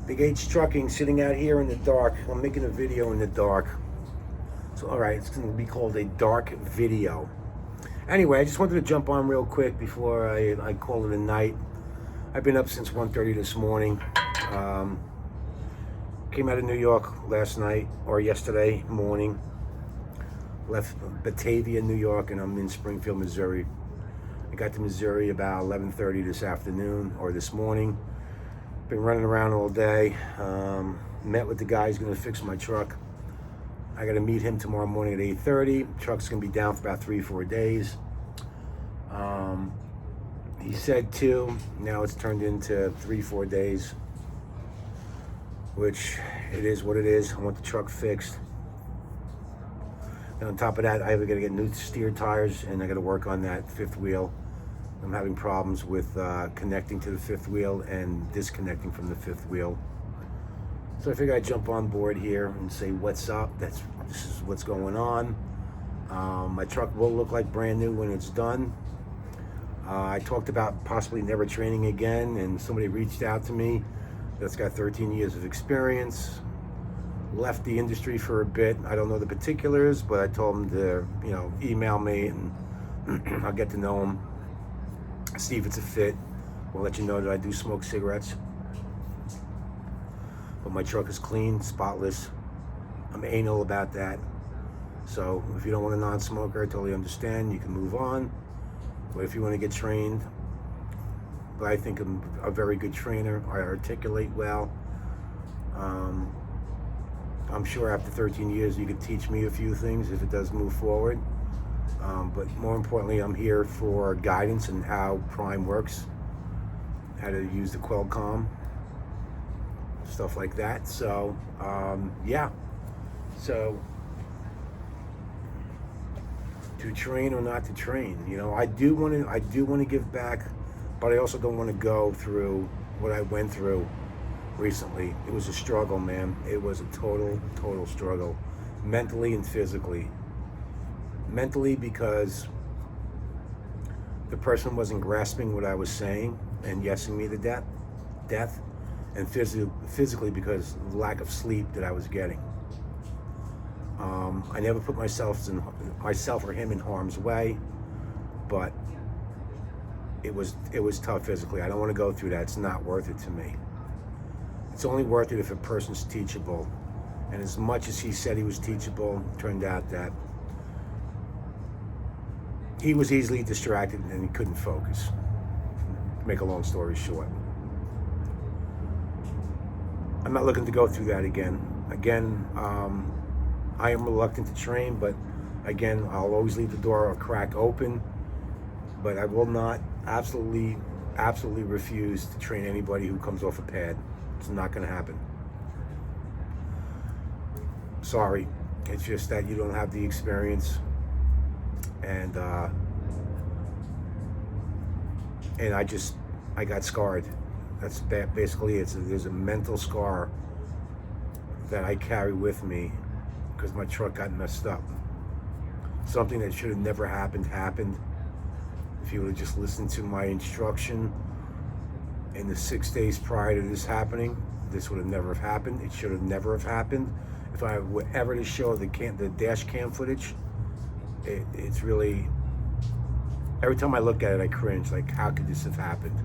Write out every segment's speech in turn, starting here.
BigH Trucking, sitting out here in the dark. I'm making a video in the dark. So, all right, it's going to be called a dark video. Anyway, I just wanted to jump on real quick before I call it a night. I've been up since 1:30 this morning. Came out of New York last night, or yesterday morning. Left Batavia, New York, and I'm in Springfield, Missouri. I got to Missouri about 11:30 this afternoon, or this morning. Been running around all day. Met with the guy who's going to fix my truck. I got to meet him tomorrow morning at 8:30. Truck's going to be down for about 3-4 days. He said 2. Now it's turned into 3-4 days, which it is what it is. I want the truck fixed. And on top of that, I got to get new steer tires, and I got to work on that fifth wheel. I'm having problems with connecting to the fifth wheel and disconnecting from the fifth wheel. So I figured I'd jump on board here and say what's up. This is what's going on. My truck will look like brand new when it's done. I talked about possibly never training again, and somebody reached out to me that's got 13 years of experience. Left the industry for a bit. I don't know the particulars, but I told him to, email me, and I'll get to know him. See if it's a fit. We'll let you know that I do smoke cigarettes. But my truck is clean, spotless. I'm anal about that. So if you don't want a non-smoker, I totally understand. You can move on. But if you want to get trained, but I think I'm a very good trainer. I articulate well. I'm sure after 13 years you could teach me a few things if it does move forward. But more importantly, I'm here for guidance in how Prime works, how to use the Qualcomm, stuff like that. So, yeah. So, to train or not to train, I do want to give back, but I also don't want to go through what I went through recently. It was a struggle, man. It was a total struggle, mentally and physically. Mentally, because the person wasn't grasping what I was saying and yesing me to death, and physically because of the lack of sleep that I was getting. I never put myself or him in harm's way, but it was tough physically. I don't want to go through that. It's not worth it to me. It's only worth it if a person's teachable. And as much as he said he was teachable, it turned out that he was easily distracted and he couldn't focus. To make a long story short. I'm not looking to go through that again. I am reluctant to train, but again, I'll always leave the door a crack open. But I will not absolutely refuse to train anybody who comes off a pad. It's not going to happen. Sorry. It's just that you don't have the experience. And I got scarred. That's basically it. There's a mental scar that I carry with me because my truck got messed up. Something that should have never happened. If you would have just listened to my instruction in the 6 days prior to this happening, this would have never have happened. It should have never have happened. If I were ever to show the dash cam footage, it's really, every time I look at it, I cringe. Like, how could this have happened?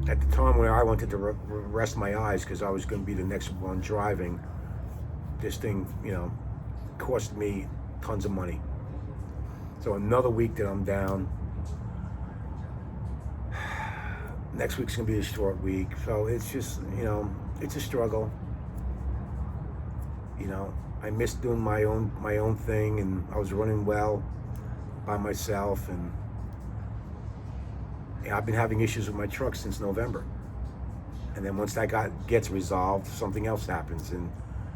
At the time when I wanted to rest my eyes because I was going to be the next one driving, this thing, cost me tons of money. So another week that I'm down. Next week's going to be a short week. So it's just, it's a struggle. I miss doing my own thing, and I was running well by myself, and I've been having issues with my truck since November. And then once that gets resolved, something else happens, and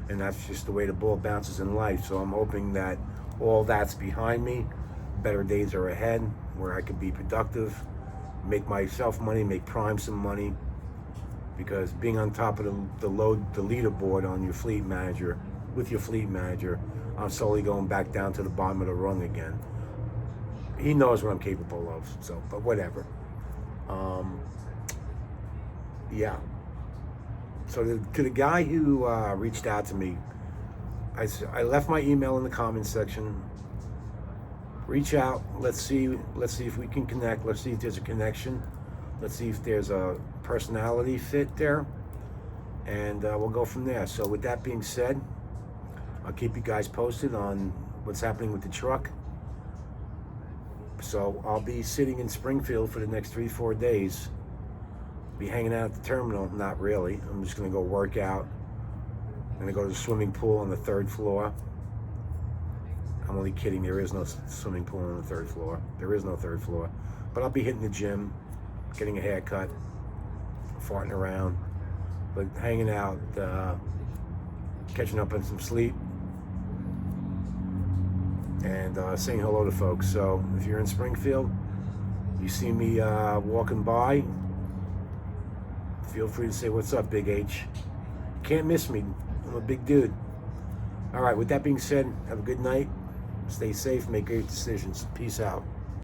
that's just the way the ball bounces in life. So I'm hoping that all that's behind me. Better days are ahead, where I can be productive, make myself money, make Prime some money. Because being on top of the leaderboard on your fleet manager, with your fleet manager, I'm slowly going back down to the bottom of the rung again. He knows what I'm capable of, so, but whatever. Yeah, So to the guy who reached out to me, I left my email in the comments section. Reach out. Let's see if we can connect. Let's see if there's a connection. Let's see if there's a personality fit there, and we'll go from there. So with that being said, I'll keep you guys posted on what's happening with the truck. So I'll be sitting in Springfield for the next 3-4 days. Be hanging out at the terminal. Not really. I'm just gonna go work out. I'm gonna go to the swimming pool on the 3rd floor. I'm only kidding. There is no swimming pool on the 3rd floor. There is no 3rd floor. But I'll be hitting the gym, getting a haircut, farting around, but hanging out, catching up on some sleep, and saying hello to folks. So if you're in Springfield, you see me walking by, feel free to say, "What's up, Big H?" Can't miss me. I'm a big dude. All right, with that being said, have a good night. Stay safe, make great decisions. Peace out.